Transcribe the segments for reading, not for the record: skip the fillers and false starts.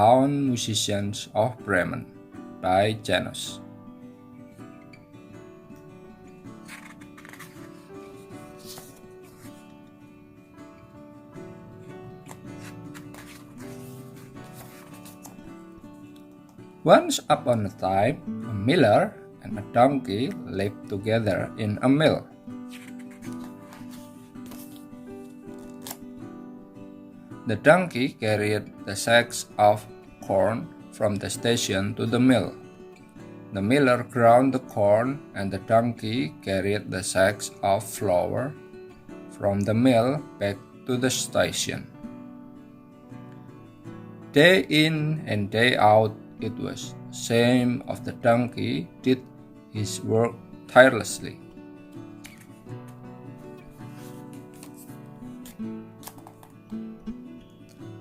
Town Musicians of Bremen by Janus. Once upon a time, a miller and a donkey lived together in a mill. The donkey carried the sacks of corn from the station to the mill. The miller ground the corn, and the donkey carried the sacks of flour from the mill back to the station. Day in and day out, it was the same of the donkey did his work tirelessly.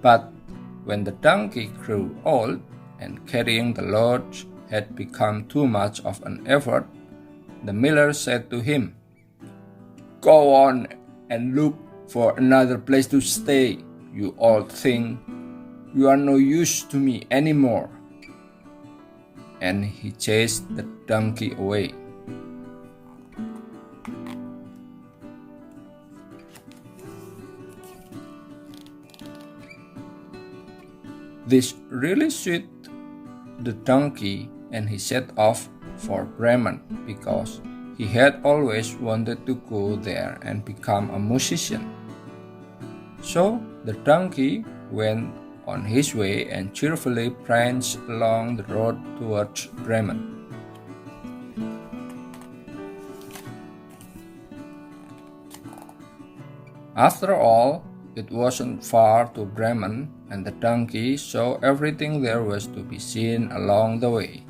But when the donkey grew old and carrying the load had become too much of an effort, the miller said to him, "Go on and look for another place to stay, you old thing. You are no use to me anymore." And he chased the donkey away. This really suited the donkey, and he set off for Bremen because he had always wanted to go there and become a musician. So the donkey went on his way and cheerfully pranced along the road towards Bremen. After all, it wasn't far to Bremen, and the donkey saw everything there was to be seen along the way.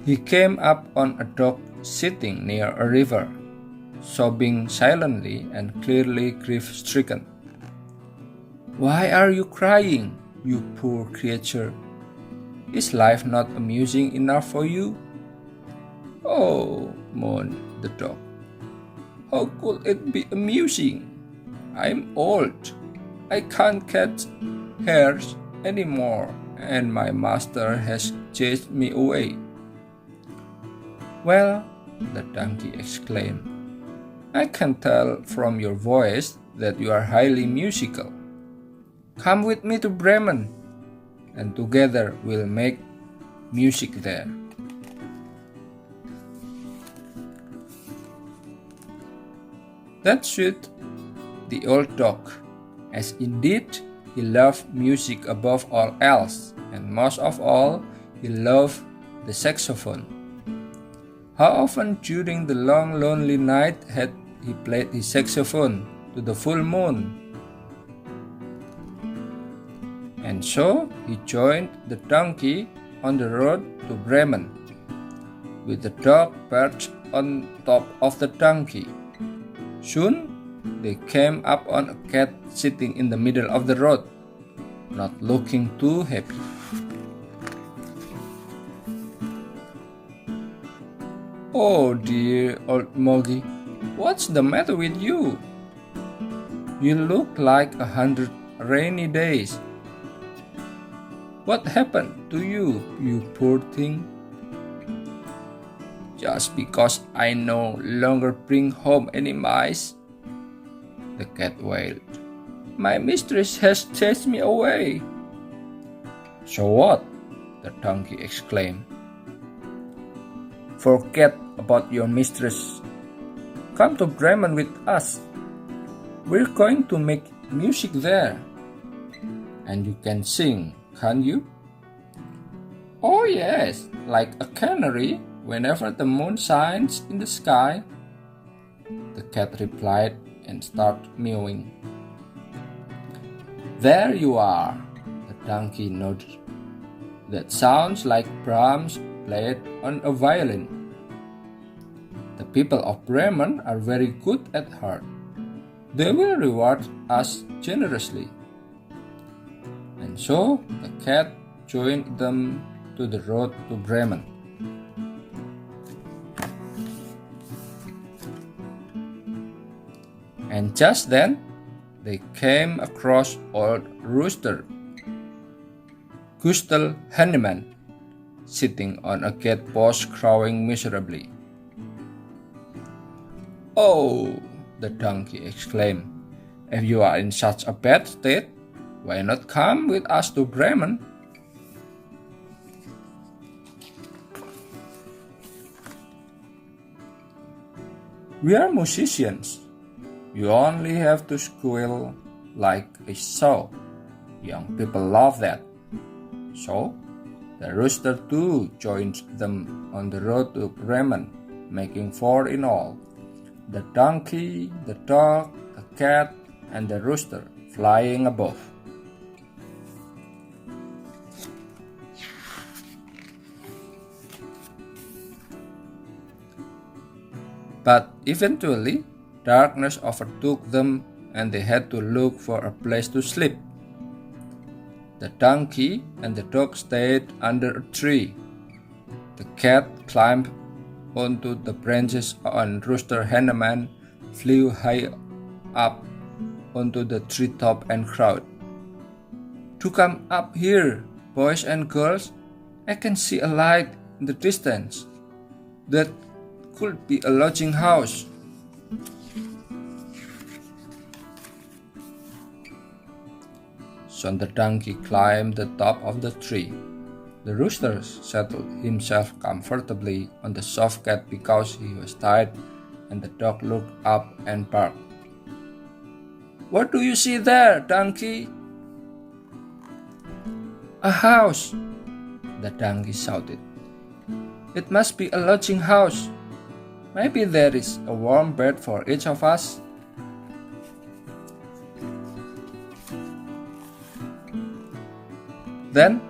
He came up on a dog sitting near a river, sobbing silently and clearly grief-stricken. "Why are you crying, you poor creature? Is life not amusing enough for you?" "Oh," moaned the dog, "how could it be amusing? I'm old. I can't catch hares anymore, and my master has chased me away." "Well," the donkey exclaimed, "I can tell from your voice that you are highly musical. Come with me to Bremen, and together we'll make music there." That suited the old dog, as indeed he loved music above all else, and most of all, he loved the saxophone. How often during the long lonely night had he played his saxophone to the full moon? And so he joined the donkey on the road to Bremen, with the dog perched on top of the donkey. Soon they came up on a cat sitting in the middle of the road, not looking too happy. "Oh dear old Moggy, what's the matter with you? You look like 100 rainy days. What happened to you, you poor thing?" "Just because I no longer bring home any mice," the cat wailed. "My mistress has chased me away." "So what?" the donkey exclaimed. "Forget about your mistress. Come to Bremen with us. We're going to make music there. And you can sing, can't you?" "Oh yes, like a canary whenever the moon shines in the sky," the cat replied and started mewing. "There you are," the donkey nodded. "That sounds like Brahms played on a violin. The people of Bremen are very good at art. They will reward us generously." And so the cat joined them to the road to Bremen. And just then, they came across old rooster, Gustl Henneman, sitting on a gate post crowing miserably. "Oh," the donkey exclaimed, "if you are in such a bad state, why not come with us to Bremen?" "We are musicians. You only have to squeal like a sow. Young people love that." So, the rooster too joined them on the road to Bremen, making 4 in all: the donkey, the dog, the cat, and the rooster flying above. But eventually, darkness overtook them and they had to look for a place to sleep. The donkey and the dog stayed under a tree. The cat climbed onto the branches and Rooster Henneman flew high up onto the treetop and crowed, "Do come up here, boys and girls. I can see a light in the distance. That could be a lodging house." So the donkey climbed the top of the tree. The rooster settled himself comfortably on the soft cat because he was tired, and the dog looked up and barked, "What do you see there, donkey?" "A house," the donkey shouted. "It must be a lodging house. Maybe there is a warm bed for each of us." "Then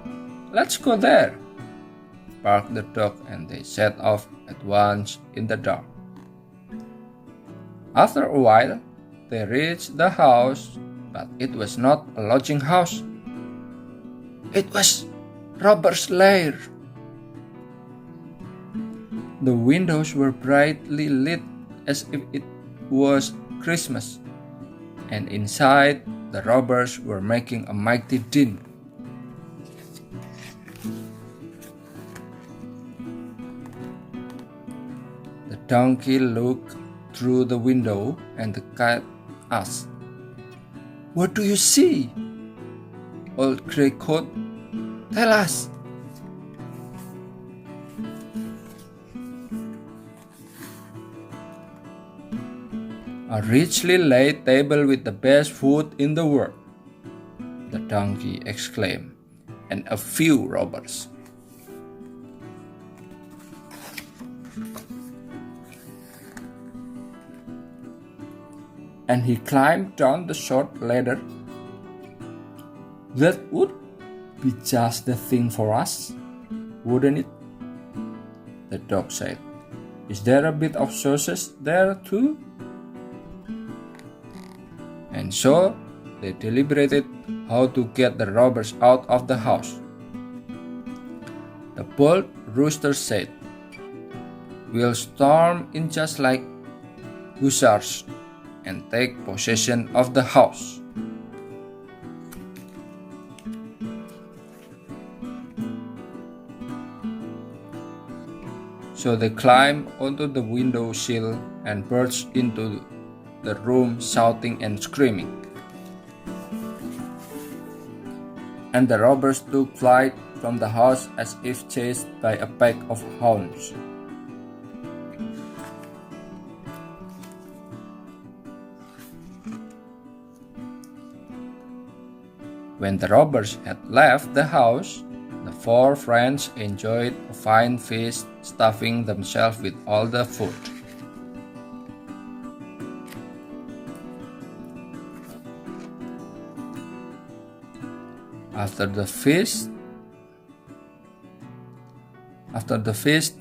let's go there," barked the dog, and they set off at once in the dark. After a while, they reached the house, but it was not a lodging house. It was robber's lair. The windows were brightly lit as if it was Christmas, and inside the robbers were making a mighty din. The donkey looked through the window and the cat asked, "What do you see?" Old Grey Coat, "Tell us." "A richly laid table with the best food in the world," the donkey exclaimed, "and a few robbers." And he climbed down the short ladder. "That would be just the thing for us, wouldn't it?" the dog said. "Is there a bit of sausage there too?" And so they deliberated how to get the robbers out of the house. The bold rooster said, "We'll storm in just like hussars and take possession of the house." So they climbed onto the window sill and burst into the room shouting and screaming. And the robbers took flight from the house as if chased by a pack of hounds. When the robbers had left the house, the 4 friends enjoyed a fine feast, stuffing themselves with all the food. After the feast,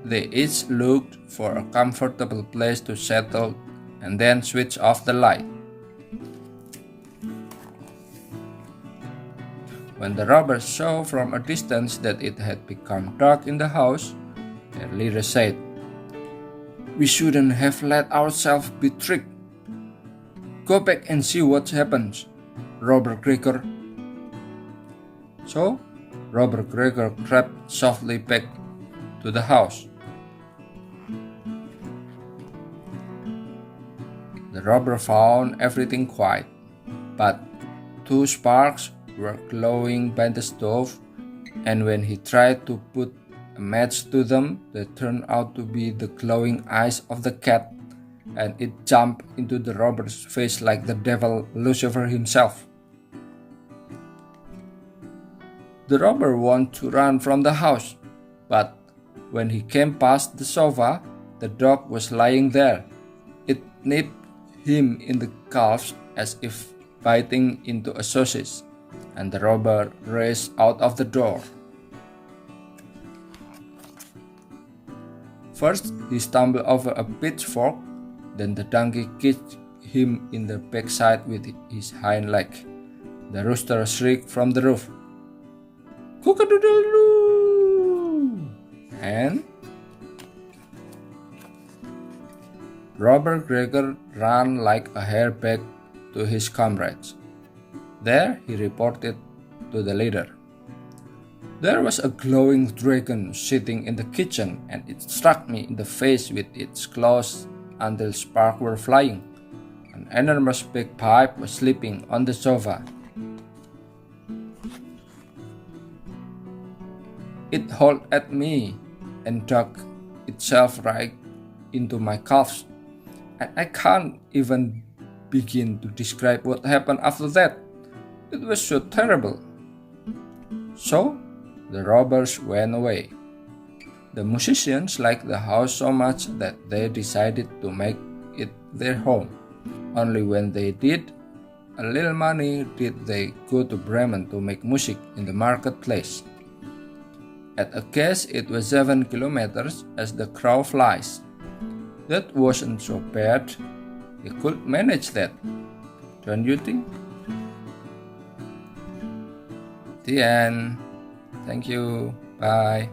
they each looked for a comfortable place to settle and then switched off the light. When the robbers saw from a distance that it had become dark in the house, their leader said, "We shouldn't have let ourselves be tricked. Go back and see what happens, Robert Gregor. So, Robert Gregor crept softly back to the house. The robber found everything quiet, but 2 sparks were glowing by the stove, and when he tried to put a match to them, they turned out to be the glowing eyes of the cat, and it jumped into the robber's face like the devil Lucifer himself. The robber wanted to run from the house, but when he came past the sofa, the dog was lying there. It nipped him in the calves as if biting into a sausage, and the robber raced out of the door. First, he stumbled over a pitchfork, then the donkey kicked him in the backside with his hind leg. The rooster shrieked from the roof, "Cock-a-doodle-doo!" And Robert Gregor ran like a hare back to his comrades. There he reported to the leader. There was a glowing dragon sitting in the kitchen, and it struck me in the face with its claws until sparks were flying. An enormous bagpipe was sleeping on the sofa. It hauled at me and dug itself right into my calves, and I can't even begin to describe what happened after that. It was so terrible. So, the robbers went away. The musicians liked the house so much that they decided to make it their home. Only when they did a little money did they go to Bremen to make music in the marketplace. At a guess, it was 7 kilometers as the crow flies. That wasn't so bad. They could manage that, don't you think? The end. Thank you. Bye.